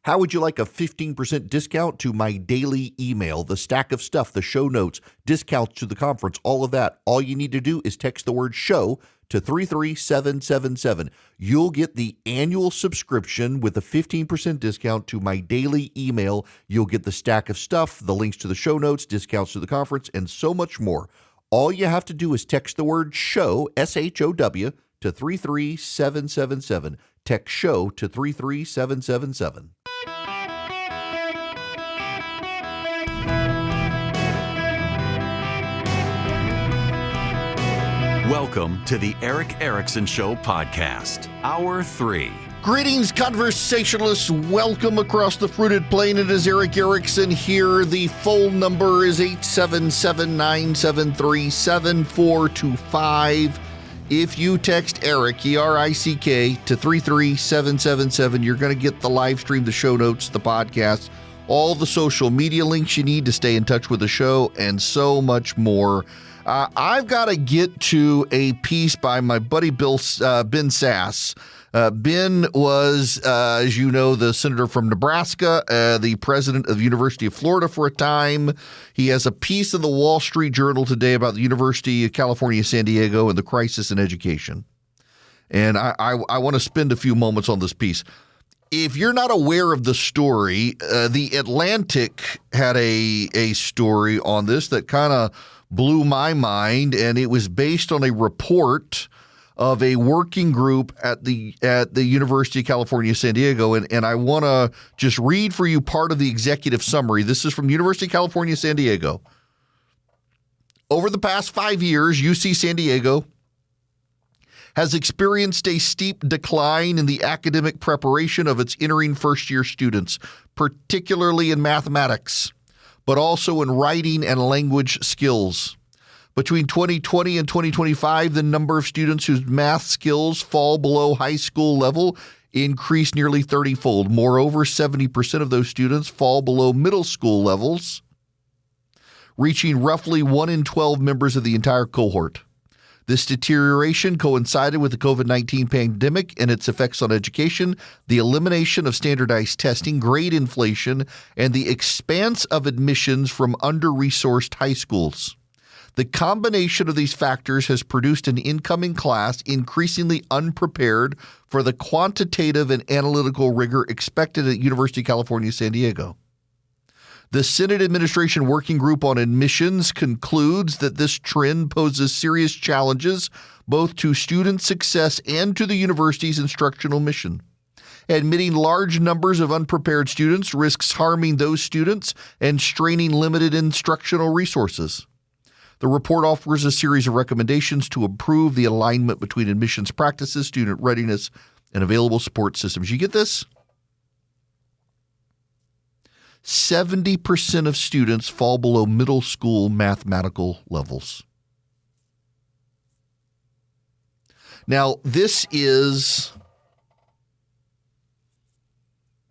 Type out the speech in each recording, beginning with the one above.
How would you like a 15% discount to my daily email, the stack of stuff, the show notes, discounts to the conference, all of that? All you need to do is text the word show to 33777. You'll get the annual subscription with a 15% discount to my daily email. You'll get the stack of stuff, the links to the show notes, discounts to the conference, and so much more. All you have to do is text the word show, SHOW, to 33777. Text show to 33777. Welcome to the Eric Erickson Show podcast, Hour 3. Greetings, conversationalists. Welcome across the fruited plain. It is Eric Erickson here. The phone number is 877-973-7425. If you text Eric, E-R-I-C-K, to 33777, you're going to get the live stream, the show notes, the podcast, all the social media links you need to stay in touch with the show, and so much more. I've got to get to a piece by my buddy Ben Sasse. Ben was, as you know, the senator from Nebraska, the president of the University of Florida for a time. He has a piece in the Wall Street Journal today about the University of California, San Diego, and the crisis in education. And I want to spend a few moments on this piece. If you're not aware of the story, The Atlantic had a story on this that kind of blew my mind, and it was based on a report of a working group at the University of California, San Diego. And I want to just read for you part of the executive summary. This is from University of California, San Diego. Over the past 5 years, UC San Diego has experienced a steep decline in the academic preparation of its entering first-year students, particularly in mathematics, but also in writing and language skills. Between 2020 and 2025, the number of students whose math skills fall below high school level increased nearly 30-fold. Moreover, 70% of those students fall below middle school levels, reaching roughly 1 in 12 members of the entire cohort. This deterioration coincided with the COVID-19 pandemic and its effects on education, the elimination of standardized testing, grade inflation, and the expanse of admissions from under-resourced high schools. The combination of these factors has produced an incoming class increasingly unprepared for the quantitative and analytical rigor expected at University of California, San Diego. The Senate Administration Working Group on Admissions concludes that this trend poses serious challenges both to student success and to the university's instructional mission. Admitting large numbers of unprepared students risks harming those students and straining limited instructional resources. The report offers a series of recommendations to improve the alignment between admissions practices, student readiness, and available support systems. You get this? 70% of students fall below middle school mathematical levels. Now, this is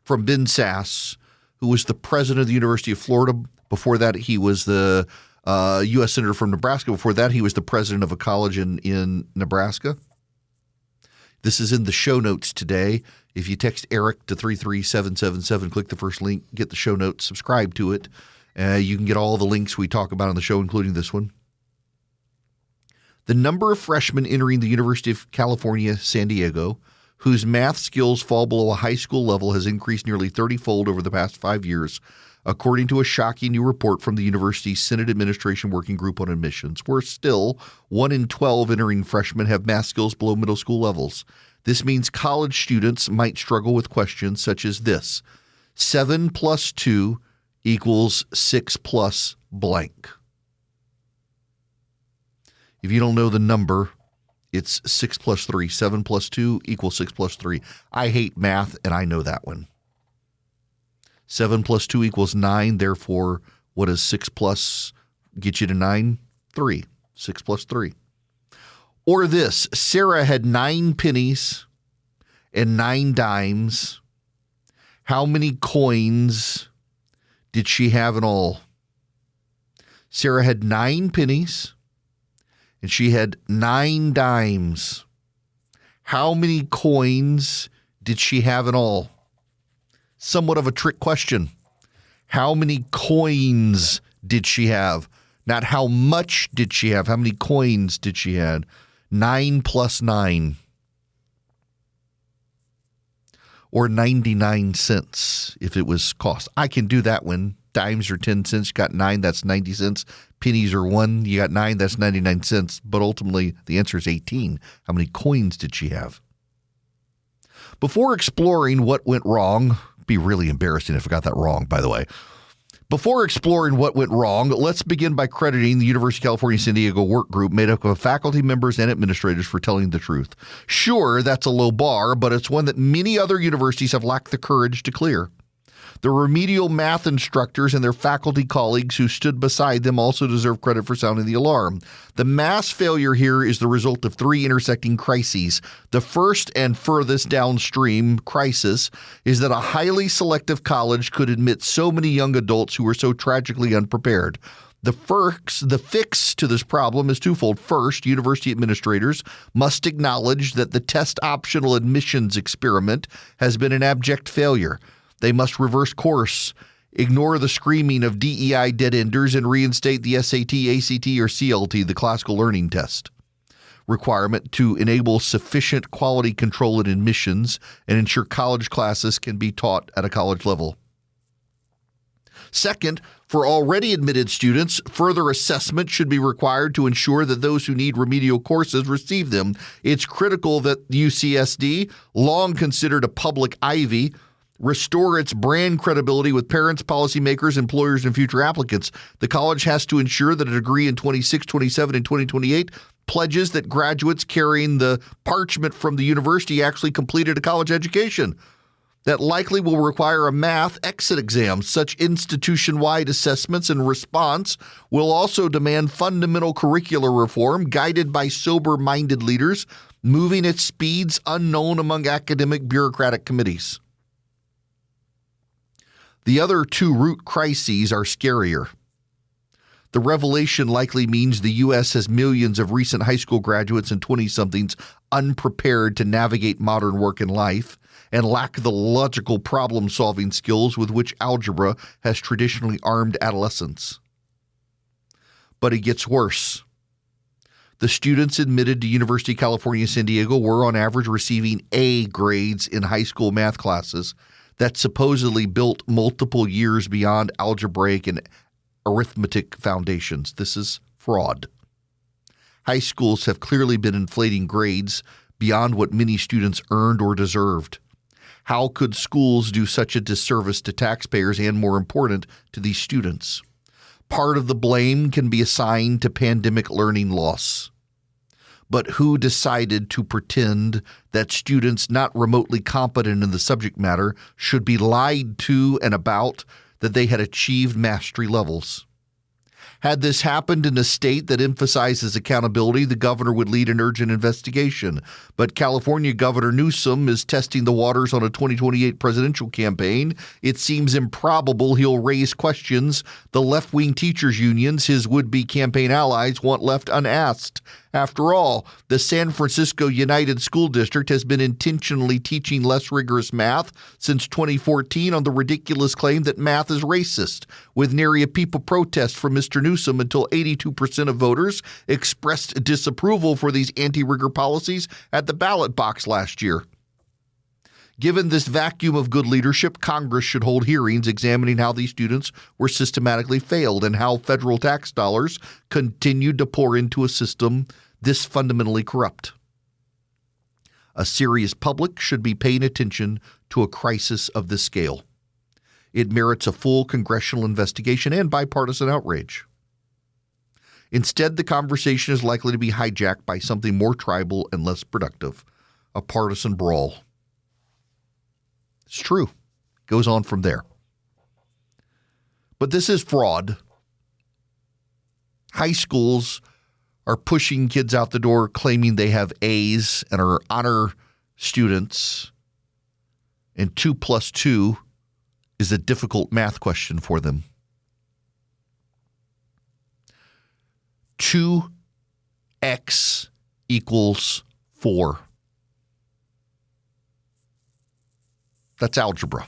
from Ben Sasse, who was the president of the University of Florida. Before that, he was the U.S. Senator from Nebraska. Before that, he was the president of a college in Nebraska. This is in the show notes today. If you text Eric to 33777, click the first link, get the show notes, subscribe to it. You can get all the links we talk about on the show, including this one. The number of freshmen entering the University of California, San Diego, whose math skills fall below a high school level has increased nearly 30-fold over the past 5 years, according to a shocking new report from the university's Senate Administration Working Group on Admissions. Worse still, 1 in 12 entering freshmen have math skills below middle school levels. This means college students might struggle with questions such as this: 7 plus 2 equals 6 plus blank. If you don't know the number, it's 6 plus 3. 7 plus 2 equals 6 plus 3. I hate math, and I know that one. 7 plus 2 equals 9. Therefore, what does 6 plus get you to 9? 3. 6 plus 3. Or this: Sarah had 9 pennies and 9 dimes. How many coins did she have in all? Sarah had 9 pennies and she had 9 dimes. How many coins did she have in all? Somewhat of a trick question. How many coins did she have? Not how much did she have. How many coins did she have? 9 plus 9. Or 99 cents if it was cost. I can do that one. Dimes are 10 cents. You got 9, that's 90 cents. Pennies are 1. You got 9, that's 99 cents. But ultimately, the answer is 18. How many coins did she have? Before exploring what went wrong, it'd be really embarrassing if I got that wrong, by the way. Before exploring what went wrong, let's begin by crediting the University of California, San Diego work group made up of faculty members and administrators for telling the truth. Sure, that's a low bar, but it's one that many other universities have lacked the courage to clear. The remedial math instructors and their faculty colleagues who stood beside them also deserve credit for sounding the alarm. The mass failure here is the result of 3 intersecting crises. The first and furthest downstream crisis is that a highly selective college could admit so many young adults who were so tragically unprepared. The fix to this problem is twofold. First, university administrators must acknowledge that the test optional admissions experiment has been an abject failure. They must reverse course, ignore the screaming of DEI dead-enders, and reinstate the SAT, ACT, or CLT, the classical learning test requirement to enable sufficient quality control in admissions and ensure college classes can be taught at a college level. Second, for already admitted students, further assessment should be required to ensure that those who need remedial courses receive them. It's critical that UCSD, long considered a public ivy, restore its brand credibility with parents, policymakers, employers, and future applicants. The college has to ensure that a degree in 26, 27, and 2028 pledges that graduates carrying the parchment from the university actually completed a college education. That likely will require a math exit exam. Such institution-wide assessments and response will also demand fundamental curricular reform guided by sober-minded leaders, moving at speeds unknown among academic bureaucratic committees. The other 2 root crises are scarier. The revelation likely means the U.S. has millions of recent high school graduates and 20-somethings unprepared to navigate modern work and life and lack the logical problem-solving skills with which algebra has traditionally armed adolescents. But it gets worse. The students admitted to University of California, San Diego were on average receiving A grades in high school math classes that supposedly built multiple years beyond algebraic and arithmetic foundations. This is fraud. High schools have clearly been inflating grades beyond what many students earned or deserved. How could schools do such a disservice to taxpayers and, more important, to these students? Part of the blame can be assigned to pandemic learning loss. But who decided to pretend that students not remotely competent in the subject matter should be lied to and about that they had achieved mastery levels? Had this happened in a state that emphasizes accountability, the governor would lead an urgent investigation. But California Governor Newsom is testing the waters on a 2028 presidential campaign. It seems improbable he'll raise questions the left-wing teachers' unions, his would-be campaign allies, want left unasked. After all, the San Francisco United School District has been intentionally teaching less rigorous math since 2014 on the ridiculous claim that math is racist, with nary a peep of protest from Mr. Newsom until 82% of voters expressed disapproval for these anti-rigor policies at the ballot box last year. Given this vacuum of good leadership, Congress should hold hearings examining how these students were systematically failed and how federal tax dollars continued to pour into a system this fundamentally corrupt. A serious public should be paying attention to a crisis of this scale. It merits a full congressional investigation and bipartisan outrage. Instead, the conversation is likely to be hijacked by something more tribal and less productive, a partisan brawl. It's true. Goes on from there. But this is fraud. High schools are pushing kids out the door claiming they have A's and are honor students, and 2 plus 2 is a difficult math question for them. 2x equals 4. That's algebra.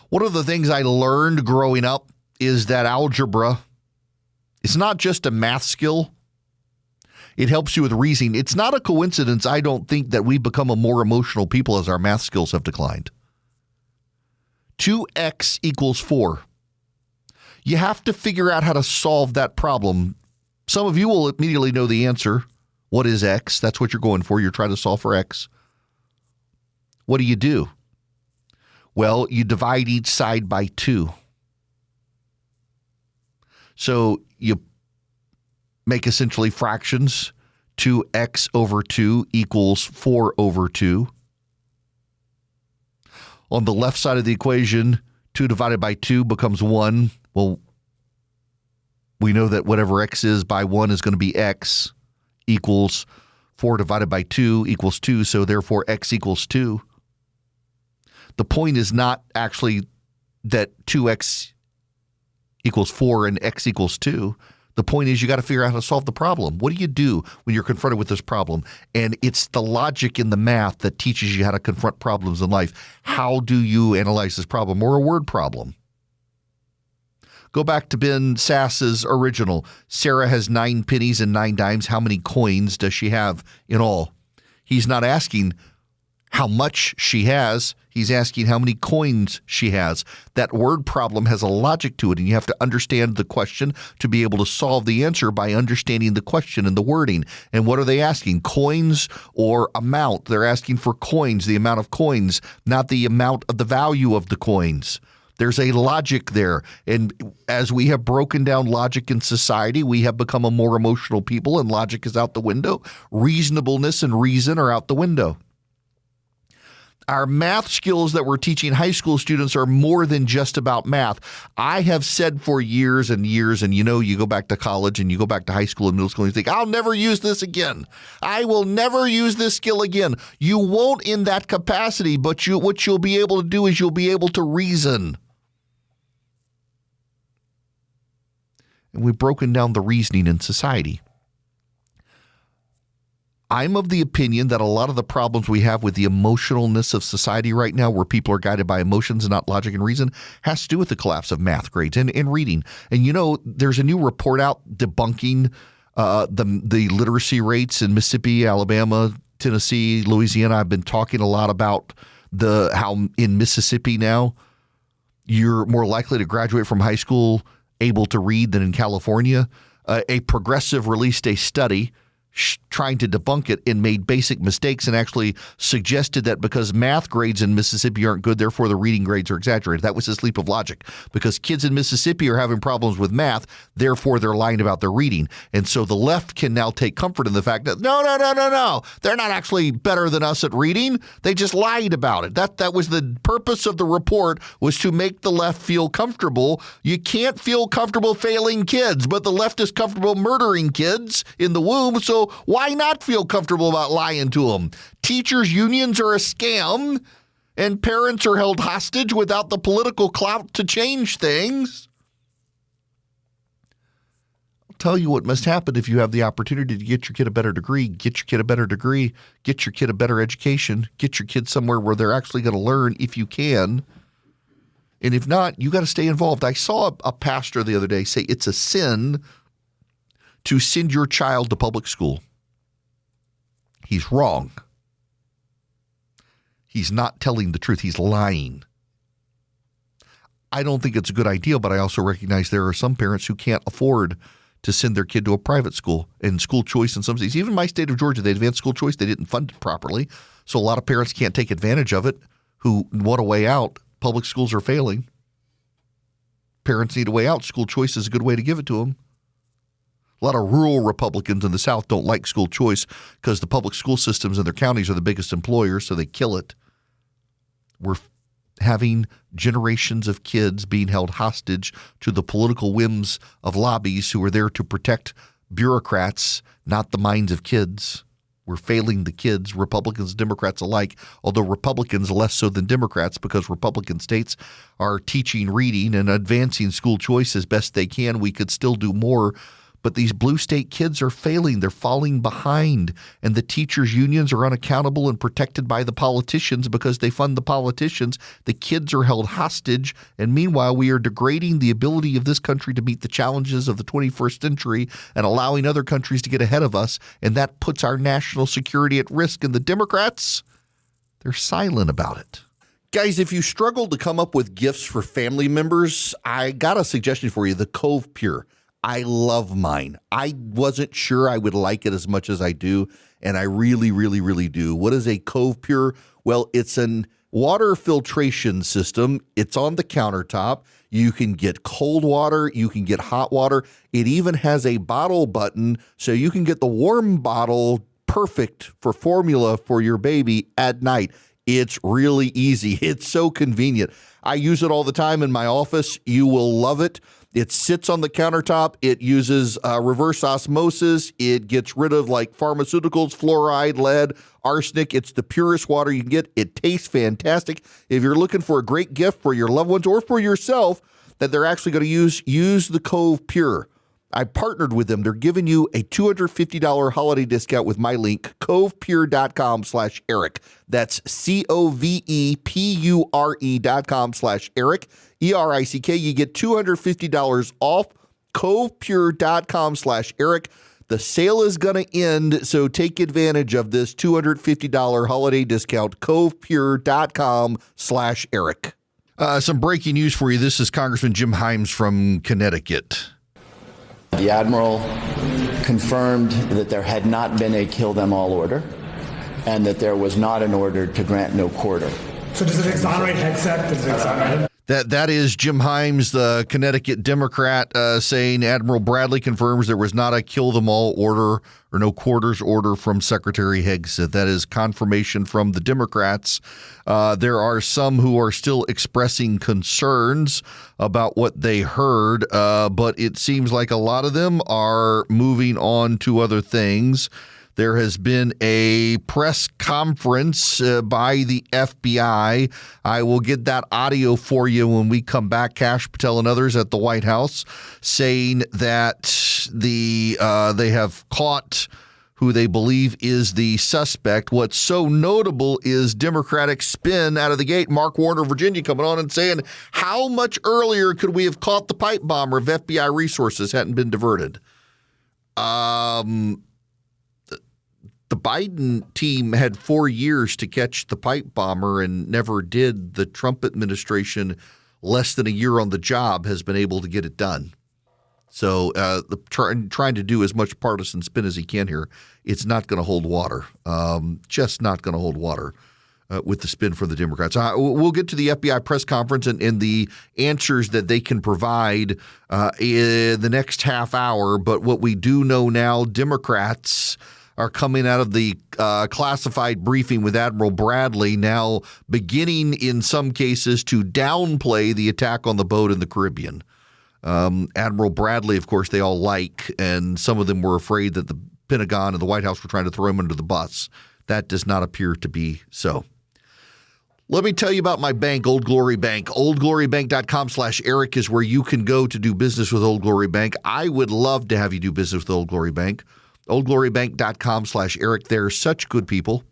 One of the things I learned growing up is that algebra is not just a math skill. It helps you with reasoning. It's not a coincidence, I don't think, that we've become a more emotional people as our math skills have declined. 2x equals 4. You have to figure out how to solve that problem. Some of you will immediately know the answer. What is x? That's what you're going for. You're trying to solve for x. What do? Well, you divide each side by 2. So you make essentially fractions. 2x over 2 equals 4 over 2. On the left side of the equation, 2 divided by 2 becomes 1. Well, we know that whatever x is by 1 is going to be x equals 4 divided by 2 equals 2. So therefore, x equals 2. The point is not actually that 2x equals 4 and x equals 2. The point is you got to figure out how to solve the problem. What do you do when you're confronted with this problem? And it's the logic in the math that teaches you how to confront problems in life. How do you analyze this problem or a word problem? Go back to Ben Sass's original. Sarah has 9 pennies and 9 dimes. How many coins does she have in all? He's not asking how much she has. He's asking how many coins she has. That word problem has a logic to it, and you have to understand the question to be able to solve the answer by understanding the question and the wording. And what are they asking? Coins or amount? They're asking for coins, the amount of coins, not the amount of the value of the coins. There's a logic there. And as we have broken down logic in society, we have become a more emotional people, and logic is out the window. Reasonableness and reason are out the window. Our math skills that we're teaching high school students are more than just about math. I have said for years and years, and you go back to college and you go back to high school and middle school and you think, I'll never use this again. I will never use this skill again. You won't in that capacity, but what you'll be able to do is you'll be able to reason. And we've broken down the reasoning in society. I'm of the opinion that a lot of the problems we have with the emotionalness of society right now, where people are guided by emotions and not logic and reason, has to do with the collapse of math grades and reading. And there's a new report out debunking the literacy rates in Mississippi, Alabama, Tennessee, Louisiana. I've been talking a lot about how in Mississippi now you're more likely to graduate from high school able to read than in California. A progressive released a study trying to debunk it and made basic mistakes and actually suggested that because math grades in Mississippi aren't good, therefore the reading grades are exaggerated. That was his leap of logic. Because kids in Mississippi are having problems with math, therefore they're lying about their reading. And so the left can now take comfort in the fact that no, they're not actually better than us at reading. They just lied about it. That was the purpose of the report, was to make the left feel comfortable. You can't feel comfortable failing kids, but the left is comfortable murdering kids in the womb, so why not feel comfortable about lying to them? Teachers' unions are a scam, and parents are held hostage without the political clout to change things. I'll tell you what must happen if you have the opportunity to get your kid a better degree. Get your kid a better degree. Get your kid a better education. Get your kid somewhere where they're actually going to learn if you can. And if not, you got to stay involved. I saw a pastor the other day say it's a sin to send your child to public school. He's wrong. He's not telling the truth. He's lying. I don't think it's a good idea, but I also recognize there are some parents who can't afford to send their kid to a private school. And school choice in some states, even my state of Georgia, they advanced school choice. They didn't fund it properly. So a lot of parents can't take advantage of it who want a way out. Public schools are failing. Parents need a way out. School choice is a good way to give it to them. A lot of rural Republicans in the South don't like school choice because the public school systems in their counties are the biggest employers, so they kill it. We're having generations of kids being held hostage to the political whims of lobbies who are there to protect bureaucrats, not the minds of kids. We're failing the kids, Republicans, Democrats alike, although Republicans less so than Democrats, because Republican states are teaching reading and advancing school choice as best they can. We could still do more. But these blue state kids are failing. They're falling behind. And the teachers' unions are unaccountable and protected by the politicians because they fund the politicians. The kids are held hostage. And meanwhile, we are degrading the ability of this country to meet the challenges of the 21st century and allowing other countries to get ahead of us. And that puts our national security at risk. And the Democrats, they're silent about it. Guys, if you struggle to come up with gifts for family members, I got a suggestion for you, the Cove Pure. I love mine. I wasn't sure I would like it as much as I do, and I really, really, really do. What is a Cove Pure? Well, it's an water filtration system. It's on the countertop. You can get cold water. You can get hot water. It even has a bottle button, so you can get the warm bottle perfect for formula for your baby at night. It's really easy. It's so convenient. I use it all the time in my office. You will love it. It sits on the countertop. It uses reverse osmosis. It gets rid of like pharmaceuticals, fluoride, lead, arsenic. It's the purest water you can get. It tastes fantastic. If you're looking for a great gift for your loved ones or for yourself that they're actually going to use the Cove Pure. I partnered with them. They're giving you a $250 holiday discount with my link, covepure.com/Eric. That's covepure.com/Eric, ERICK. You get $250 off, covepure.com/Eric. The sale is going to end, so take advantage of this $250 holiday discount, covepure.com/Eric. Some breaking news for you. This is Congressman Jim Himes from Connecticut. The Admiral confirmed that there had not been a kill them all order and that there was not an order to grant no quarter. So does it exonerate headset? Does it exonerate? That is Jim Himes, the Connecticut Democrat, saying Admiral Bradley confirms there was not a kill them all order or no quarters order from Secretary Hegseth. That is confirmation from the Democrats. There are some who are still expressing concerns about what they heard, but it seems like a lot of them are moving on to other things. There has been a press conference by the FBI. I will get that audio for you when we come back. Kash Patel and others at the White House saying that they have caught who they believe is the suspect. What's so notable is Democratic spin out of the gate. Mark Warner, Virginia, coming on and saying, how much earlier could we have caught the pipe bomber if FBI resources hadn't been diverted? The Biden team had 4 years to catch the pipe bomber and never did. The Trump administration, less than a year on the job, has been able to get it done. So trying to do as much partisan spin as he can here, it's not going to hold water. Just not going to hold water with the spin for the Democrats. We'll get to the FBI press conference and the answers that they can provide in the next half hour. But what we do know now, Democrats are coming out of the classified briefing with Admiral Bradley now beginning in some cases to downplay the attack on the boat in the Caribbean. Admiral Bradley, of course, they all like, and some of them were afraid that the Pentagon and the White House were trying to throw him under the bus. That does not appear to be so. Let me tell you about my bank, Old Glory Bank. OldGloryBank.com/Eric is where you can go to do business with Old Glory Bank. I would love to have you do business with Old Glory Bank. OldGloryBank.com/Eric. They're such good people.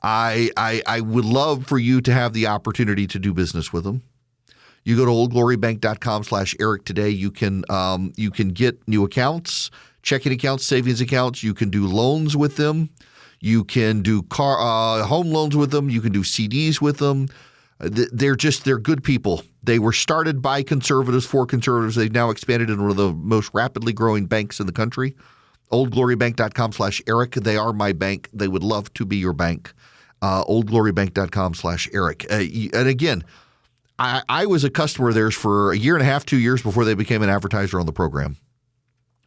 I would love for you to have the opportunity to do business with them. You go to OldGloryBank.com/Eric today. You can get new accounts, checking accounts, savings accounts. You can do loans with them. You can do home loans with them. You can do CDs with them. They're good people. They were started by conservatives for conservatives. They've now expanded into one of the most rapidly growing banks in the country. OldGloryBank.com/Eric. They are my bank. They would love to be your bank. OldGloryBank.com/Eric. And again, I was a customer of theirs for a year and a half, 2 years before they became an advertiser on the program.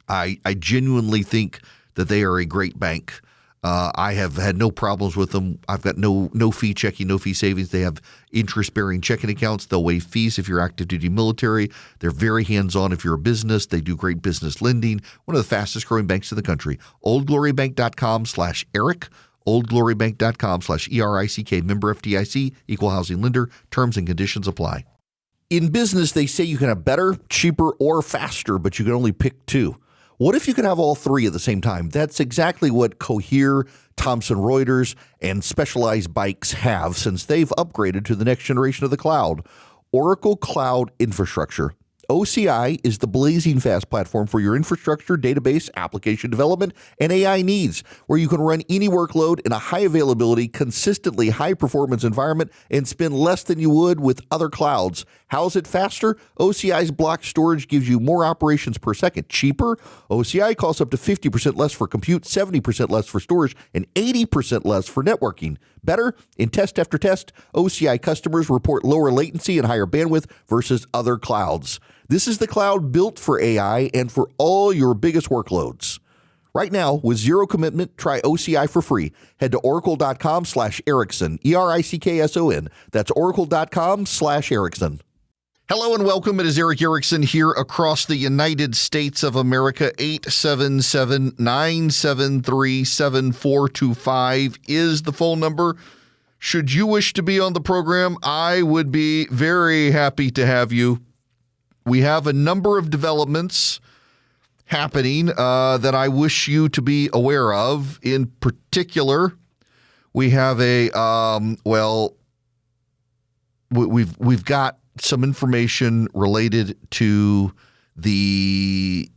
I genuinely think that they are a great bank. I have had no problems with them. I've got no fee checking, no fee savings. They have interest-bearing checking accounts. They'll waive fees if you're active duty military. They're very hands-on if you're a business. They do great business lending. One of the fastest-growing banks in the country. OldGloryBank.com/Eric. OldGloryBank.com/ERICK. Member FDIC. Equal housing lender. Terms and conditions apply. In business, they say you can have better, cheaper, or faster, but you can only pick two. What if you could have all three at the same time? That's exactly what Cohere, Thomson Reuters, and Specialized Bikes have since they've upgraded to the next generation of the cloud. Oracle Cloud Infrastructure. OCI is the blazing fast platform for your infrastructure, database, application development, and AI needs, where you can run any workload in a high availability, consistently high performance environment and spend less than you would with other clouds. How's it faster? OCI's block storage gives you more operations per second. Cheaper? OCI costs up to 50% less for compute, 70% less for storage, and 80% less for networking. Better? In test after test, OCI customers report lower latency and higher bandwidth versus other clouds. This is the cloud built for AI and for all your biggest workloads. Right now, with zero commitment, try OCI for free. Head to oracle.com/Erickson, ERICKSON. That's oracle.com/Erickson. Hello and welcome. It is Eric Erickson here across the United States of America. 877-973-7425 is the phone number. Should you wish to be on the program, I would be very happy to have you. We have a number of developments happening that I wish you to be aware of. In particular, we have we've got some information related to the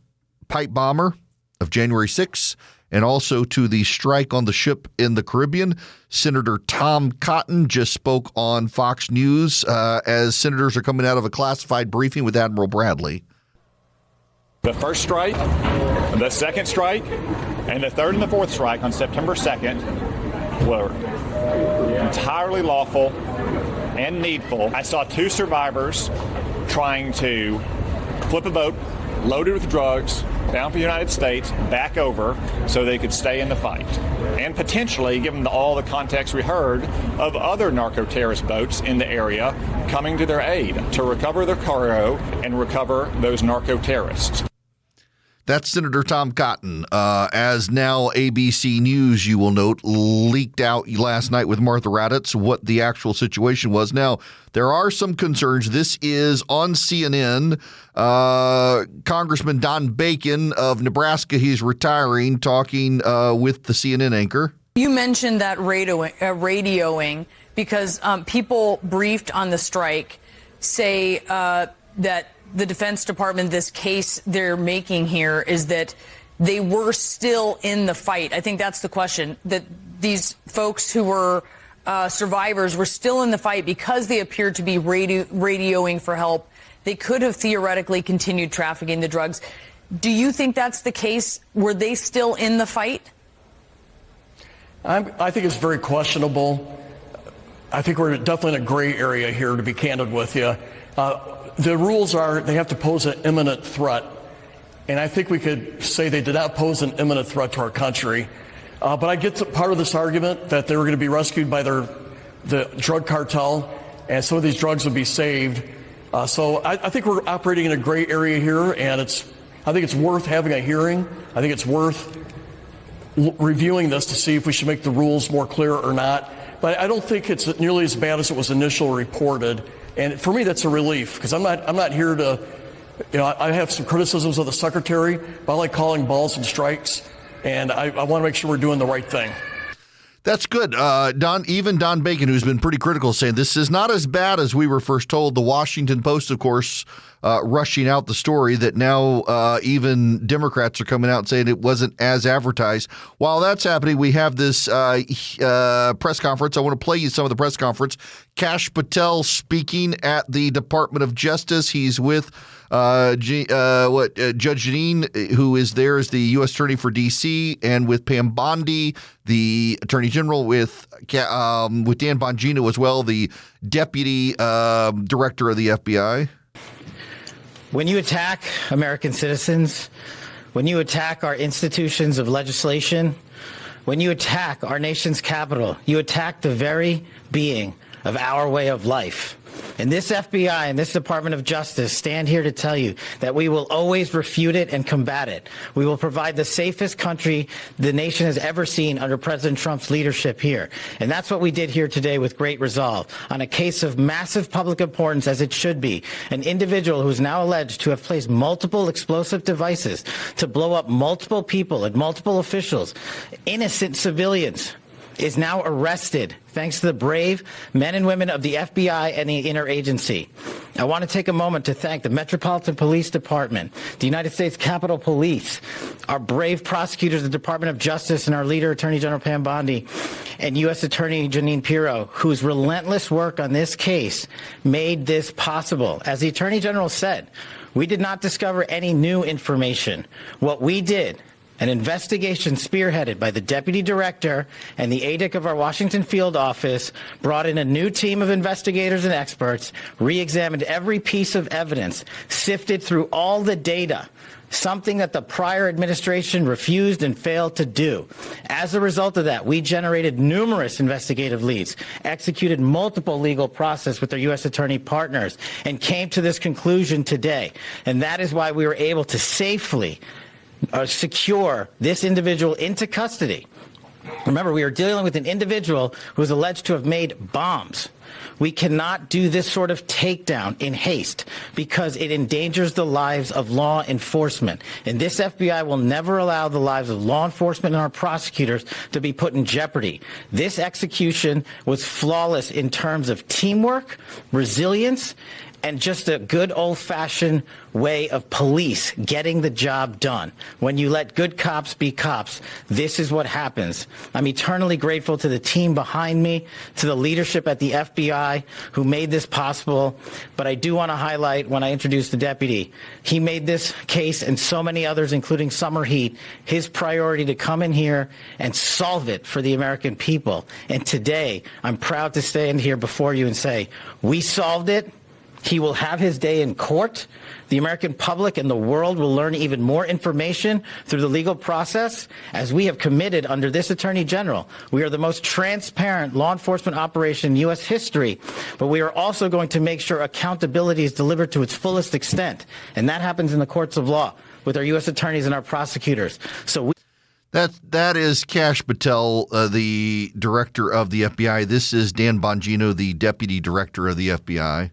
pipe bomber of January 6th and also to the strike on the ship in the Caribbean. Senator Tom Cotton just spoke on Fox News as senators are coming out of a classified briefing with Admiral Bradley. The first strike, the second strike, and the third and the fourth strike on September 2nd were entirely lawful and needful. I saw two survivors trying to flip a boat loaded with drugs bound for the United States back over so they could stay in the fight. And potentially, given all the context we heard, of other narco-terrorist boats in the area coming to their aid to recover their cargo and recover those narco-terrorists. That's Senator Tom Cotton. As now ABC News, you will note, leaked out last night with Martha Raddatz what the actual situation was. Now, there are some concerns. This is on CNN. Congressman Don Bacon of Nebraska, he's retiring, talking with the CNN anchor. You mentioned that radioing because people briefed on the strike say that the Defense Department, this case they're making here is that they were still in the fight. I think that's the question, that these folks who were survivors were still in the fight because they appeared to be radioing for help. They could have theoretically continued trafficking the drugs. Do you think that's the case? Were they still in the fight? I think it's very questionable. I think we're definitely in a gray area here, to be candid with you. The rules are they have to pose an imminent threat. And I think we could say they did not pose an imminent threat to our country. But I get to part of this argument that they were going to be rescued by the drug cartel, and some of these drugs would be saved. So I think we're operating in a gray area here, and I think it's worth having a hearing. I think it's worth reviewing this to see if we should make the rules more clear or not. But I don't think it's nearly as bad as it was initially reported. And for me, that's a relief, because I'm not here to, I have some criticisms of the secretary, but I like calling balls and strikes, and I want to make sure we're doing the right thing. That's good. Don Bacon, who's been pretty critical, saying this is not as bad as we were first told. The Washington Post, of course, rushing out the story that now even Democrats are coming out saying it wasn't as advertised. While that's happening, we have this press conference. I want to play you some of the press conference. Kash Patel speaking at the Department of Justice. He's with Judge Jeanine, who is there as the U.S. Attorney for D.C., and with Pam Bondi, the Attorney General, with Dan Bongino as well, the Deputy Director of the FBI. When you attack American citizens, when you attack our institutions of legislation, when you attack our nation's capital, you attack the very being of our way of life. And this FBI and this Department of Justice stand here to tell you that we will always refute it and combat it. We will provide the safest country the nation has ever seen under President Trump's leadership here. And that's what we did here today with great resolve on a case of massive public importance, as it should be. An individual who is now alleged to have placed multiple explosive devices to blow up multiple people and multiple officials, innocent civilians, is now arrested thanks to the brave men and women of the FBI and the interagency. I want to take a moment to thank the Metropolitan Police Department, the United States Capitol Police, our brave prosecutors, the Department of Justice, and our leader, Attorney General Pam Bondi, and U.S. Attorney Jeanine Pirro, whose relentless work on this case made this possible. As the Attorney General said, we did not discover any new information. What we did, an investigation spearheaded by the deputy director and the ADIC of our Washington field office, brought in a new team of investigators and experts, re-examined every piece of evidence, sifted through all the data, something that the prior administration refused and failed to do. As a result of that, we generated numerous investigative leads, executed multiple legal process with their U.S. attorney partners, and came to this conclusion today. And that is why we were able to safely secure this individual into custody. Remember, we are dealing with an individual who is alleged to have made bombs. We cannot do this sort of takedown in haste because it endangers the lives of law enforcement. And this FBI will never allow the lives of law enforcement and our prosecutors to be put in jeopardy. This execution was flawless in terms of teamwork, resilience, and just a good old-fashioned way of police getting the job done. When you let good cops be cops, this is what happens. I'm eternally grateful to the team behind me, to the leadership at the FBI who made this possible. But I do want to highlight, when I introduced the deputy, he made this case and so many others, including Summer Heat, his priority to come in here and solve it for the American people. And today, I'm proud to stand here before you and say, we solved it. He will have his day in court. The American public and the world will learn even more information through the legal process, as we have committed under this Attorney General. We are the most transparent law enforcement operation in U.S. history, but we are also going to make sure accountability is delivered to its fullest extent, and that happens in the courts of law with our U.S. attorneys and our prosecutors. So That is Kash Patel, the director of the FBI. This is Dan Bongino, the deputy director of the FBI.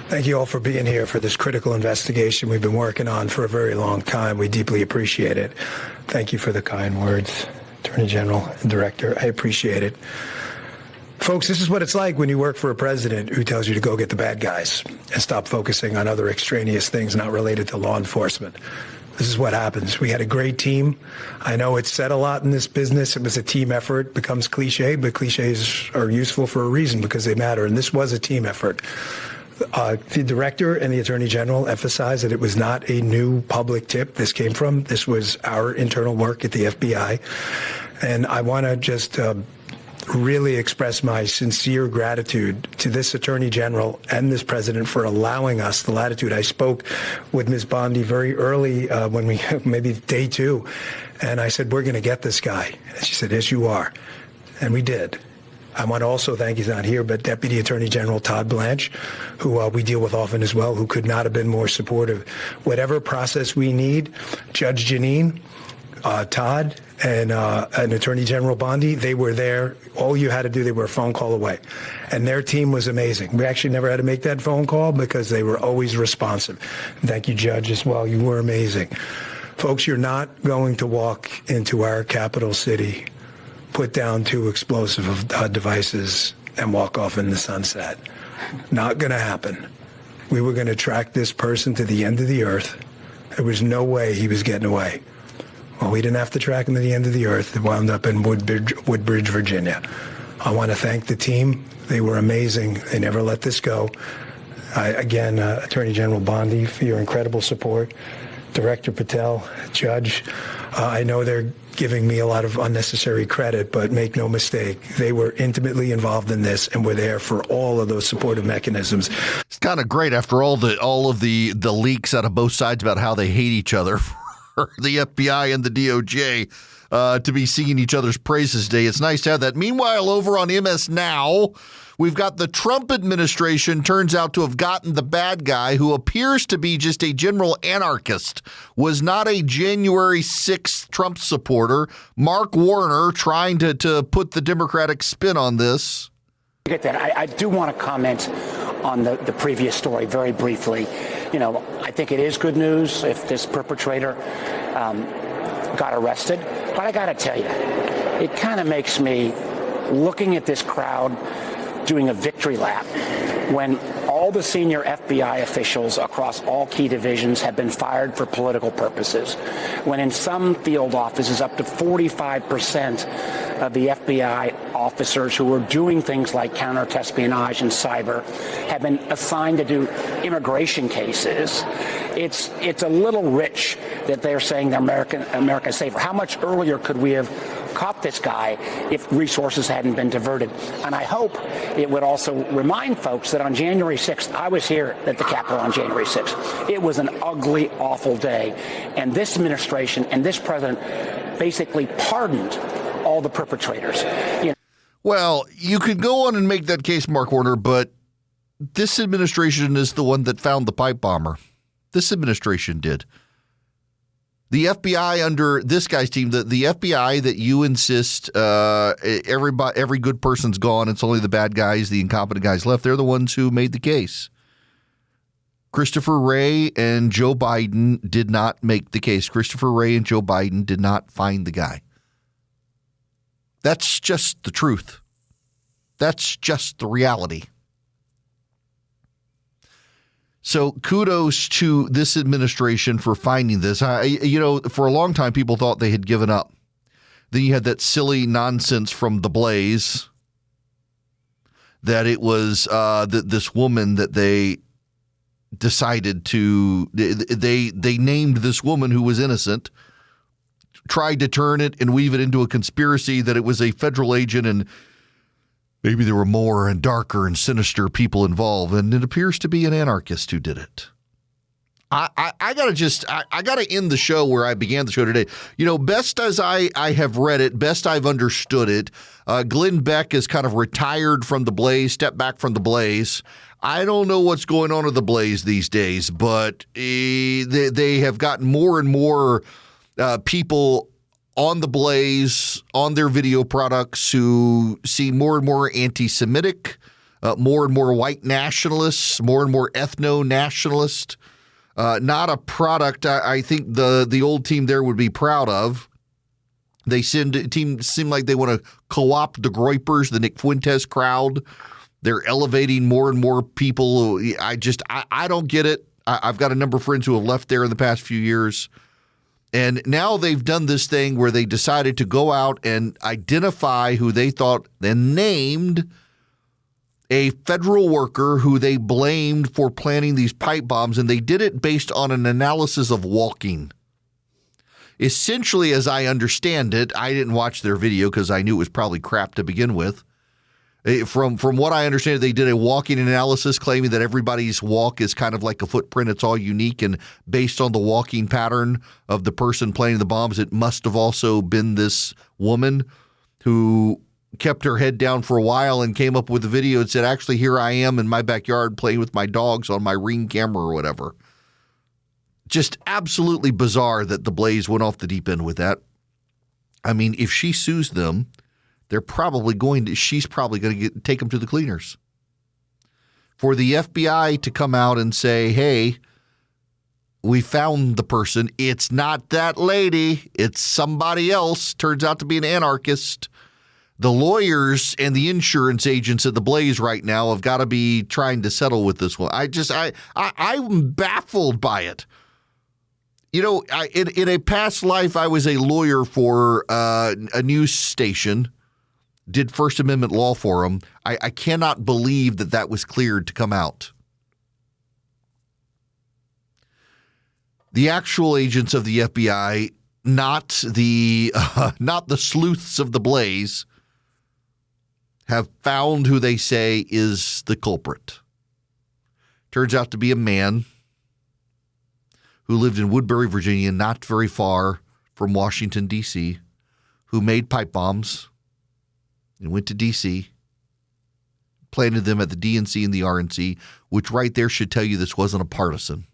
Thank you all for being here for this critical investigation we've been working on for a very long time. We deeply appreciate it. Thank you for the kind words, Attorney General and Director. I appreciate it. Folks, this is what it's like when you work for a president who tells you to go get the bad guys and stop focusing on other extraneous things not related to law enforcement. This is what happens. We had a great team. I know it's said a lot in this business. It was a team effort. It becomes cliche, but cliches are useful for a reason because they matter. And this was a team effort. The director and the attorney general emphasized that it was not a new public tip this came from. This was our internal work at the FBI. And I want to just really express my sincere gratitude to this attorney general and this president for allowing us the latitude. I spoke with Ms. Bondi very early when we, maybe day two, and I said, we're going to get this guy. And she said, yes, you are. And we did. I want to also thank, he's not here, but Deputy Attorney General Todd Blanche, who we deal with often as well, who could not have been more supportive. Whatever process we need, Judge Jeanine, Todd, and Attorney General Bondi, they were there. All you had to do, they were a phone call away. And their team was amazing. We actually never had to make that phone call because they were always responsive. Thank you, Judge, as well. You were amazing. Folks, you're not going to walk into our capital city, put down 2 explosive devices, and walk off in the sunset. Not going to happen. We were going to track this person to the end of the earth. There was no way he was getting away. Well, we didn't have to track him to the end of the earth. It wound up in Woodbridge, Virginia. I want to thank the team. They were amazing. They never let this go. Again, Attorney General Bondi, for your incredible support. Director Patel, Judge, I know they're giving me a lot of unnecessary credit, but make no mistake, they were intimately involved in this and were there for all of those supportive mechanisms. It's kind of great after all of the leaks out of both sides about how they hate each other the FBI and the DOJ to be singing each other's praises today. It's nice to have that. Meanwhile, over on MS Now, we've got the Trump administration turns out to have gotten the bad guy who appears to be just a general anarchist, was not a January 6th Trump supporter. Mark Warner trying to put the Democratic spin on this. Get that. I do want to comment on the previous story very briefly. You know, I think it is good news if this perpetrator got arrested. But I got to tell you, it kind of makes me, looking at this crowd doing a victory lap, when all the senior FBI officials across all key divisions have been fired for political purposes, when in some field offices up to 45% of the FBI officers who are doing things like counter-espionage and cyber have been assigned to do immigration cases. It's a little rich that they're saying they're American safer. How much earlier could we have caught this guy if resources hadn't been diverted? And I hope it would also remind folks that on January 6th, I was here at the Capitol on January 6th. It was an ugly, awful day. And this administration and this president basically pardoned all the perpetrators. You know. Well, you could go on and make that case, Mark Warner, but this administration is the one that found the pipe bomber. This administration did. The FBI under this guy's team, the FBI that you insist every good person's gone, it's only the bad guys, the incompetent guys left, they're the ones who made the case. Christopher Wray and Joe Biden did not make the case. Christopher Wray and Joe Biden did not find the guy. That's just the truth. That's just the reality. So kudos to this administration for finding this. For a long time, people thought they had given up. Then you had that silly nonsense from The Blaze that it was this woman that they decided to they named this woman who was innocent, tried to turn it and weave it into a conspiracy that it was a federal agent and maybe there were more and darker and sinister people involved, and it appears to be an anarchist who did it. I gotta end the show where I began the show today. Best as I have read it, best I've understood it, Glenn Beck is kind of retired from The Blaze, stepped back from The Blaze. I don't know what's going on with The Blaze these days, but they have gotten more and more people on The Blaze, on their video products, who seem more and more anti-Semitic, more and more white nationalists, more and more ethno-nationalist. Not a product I think the old team there would be proud of. They seem like they want to co-opt the Groypers, the Nick Fuentes crowd. They're elevating more and more people. I don't get it. I've got a number of friends who have left there in the past few years. And now they've done this thing where they decided to go out and identify who they thought and named a federal worker who they blamed for planting these pipe bombs. And they did it based on an analysis of walking. Essentially, as I understand it, I didn't watch their video because I knew it was probably crap to begin with. From what I understand, they did a walking analysis claiming that everybody's walk is kind of like a footprint. It's all unique, and based on the walking pattern of the person planting the bombs, it must have also been this woman who kept her head down for a while and came up with a video and said, actually, here I am in my backyard playing with my dogs on my Ring camera or whatever. Just absolutely bizarre that The Blaze went off the deep end with that. I mean, if she sues them, she's probably going to take them to the cleaners. For the FBI to come out and say, hey, we found the person. It's not that lady. It's somebody else. Turns out to be an anarchist. The lawyers and the insurance agents at The Blaze right now have got to be trying to settle with this one. I'm baffled by it. In a past life, I was a lawyer for a news station. Did First Amendment law for them. I cannot believe that was cleared to come out. The actual agents of the FBI, not the sleuths of The Blaze, have found who they say is the culprit. Turns out to be a man who lived in Woodbury, Virginia, not very far from Washington, D.C., who made pipe bombs and went to D.C., planted them at the DNC and the RNC, which right there should tell you this wasn't a partisan.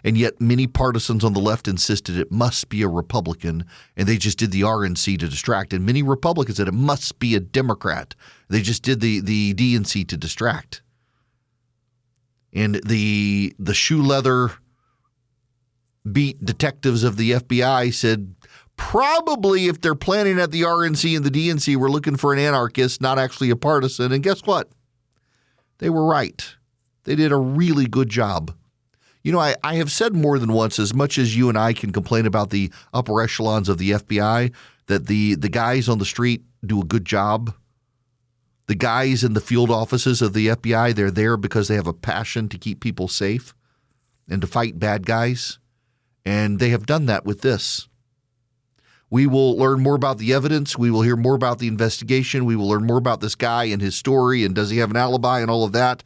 And yet many partisans on the left insisted it must be a Republican, and they just did the RNC to distract. And many Republicans said it must be a Democrat. They just did the DNC to distract. And the shoe leather beat detectives of the FBI said probably if they're planning at the RNC and the DNC, we're looking for an anarchist, not actually a partisan. And guess what? They were right. They did a really good job. You know, I have said more than once, as much as you and I can complain about the upper echelons of the FBI, that the guys on the street do a good job. The guys in the field offices of the FBI, they're there because they have a passion to keep people safe and to fight bad guys. And they have done that with this. We will learn more about the evidence. We will hear more about the investigation. We will learn more about this guy and his story and does he have an alibi and all of that.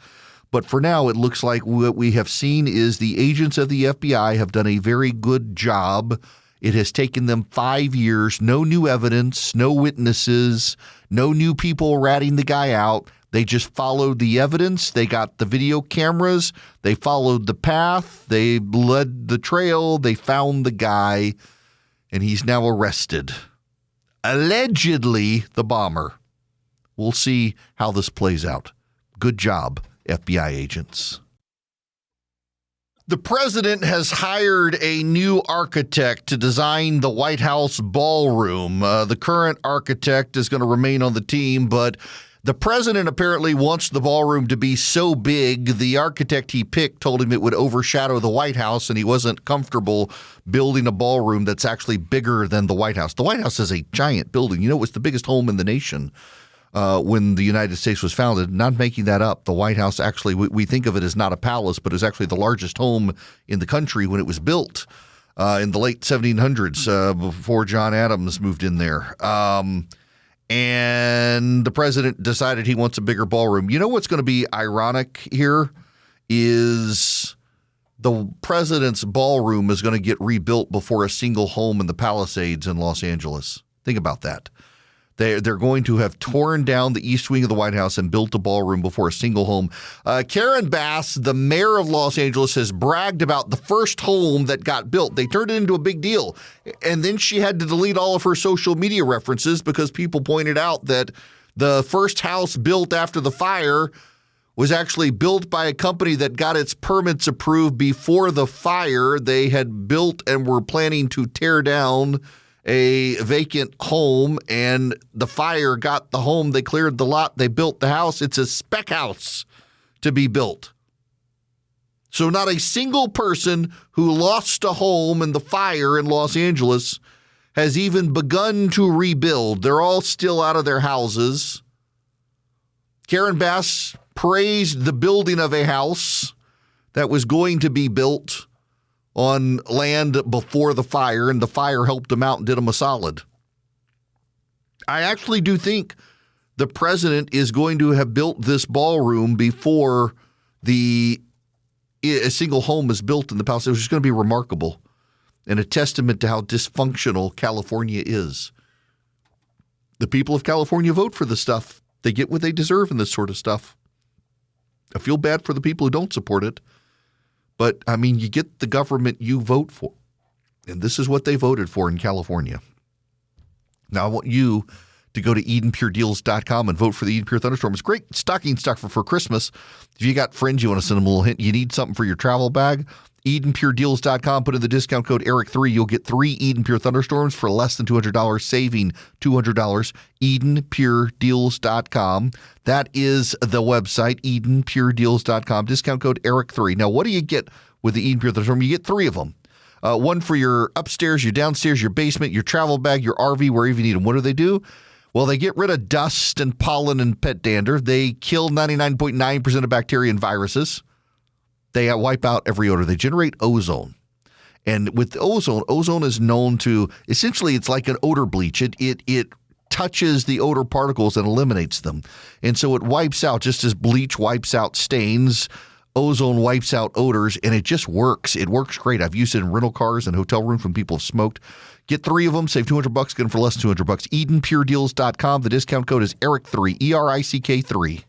But for now, it looks like what we have seen is the agents of the FBI have done a very good job. It has taken them 5 years, no new evidence, no witnesses, no new people ratting the guy out. They just followed the evidence. They got the video cameras. They followed the path. They led the trail. They found the guy, and he's now arrested. Allegedly the bomber. We'll see how this plays out. Good job, FBI agents. The president has hired a new architect to design the White House ballroom. The current architect is going to remain on the team, but the president apparently wants the ballroom to be so big, the architect he picked told him it would overshadow the White House, and he wasn't comfortable building a ballroom that's actually bigger than the White House. The White House is a giant building. You know, it was the biggest home in the nation when the United States was founded. Not making that up. The White House actually, we think of it as not a palace, but it was actually the largest home in the country when it was built in the late 1700s before John Adams moved in there. And the president decided he wants a bigger ballroom. You know what's going to be ironic here is the president's ballroom is going to get rebuilt before a single home in the Palisades in Los Angeles. Think about that. They're going to have torn down the east wing of the White House and built a ballroom before a single home. Karen Bass, the mayor of Los Angeles, has bragged about the first home that got built. They turned it into a big deal. And then she had to delete all of her social media references because people pointed out that the first house built after the fire was actually built by a company that got its permits approved before the fire. They had built and were planning to tear down a vacant home, and the fire got the home. They cleared the lot. They built the house. It's a spec house to be built. So not a single person who lost a home in the fire in Los Angeles has even begun to rebuild. They're all still out of their houses. Karen Bass praised the building of a house that was going to be built on land before the fire, and the fire helped them out and did them a solid. I actually do think the president is going to have built this ballroom before a single home is built in the palace. It was just going to be remarkable and a testament to how dysfunctional California is. The people of California vote for this stuff. They get what they deserve in this sort of stuff. I feel bad for the people who don't support it. But, I mean, you get the government you vote for. And this is what they voted for in California. Now, I want you to go to EdenPureDeals.com and vote for the Eden Pure Thunderstorm. It's great stocking stuff for Christmas. If you got friends you want to send them a little hint, you need something for your travel bag, EdenPureDeals.com. Put in the discount code ERIC3. You'll get 3 Eden Pure Thunderstorms for less than $200, saving $200. EdenPureDeals.com. That is the website, EdenPureDeals.com. Discount code ERIC3. Now, what do you get with the Eden Pure Thunderstorm? You get 3 of them. One for your upstairs, your downstairs, your basement, your travel bag, your RV, wherever you need them. What do? Well, they get rid of dust and pollen and pet dander. They kill 99.9% of bacteria and viruses. They wipe out every odor. They generate ozone. And with ozone is known to, essentially, it's like an odor bleach. It touches the odor particles and eliminates them. And so it wipes out, just as bleach wipes out stains, ozone wipes out odors, and it just works. It works great. I've used it in rental cars and hotel rooms when people have smoked. Get 3 of them, save $200, get them for less than $200. EdenPureDeals.com. The discount code is ERIC3, ERICK3.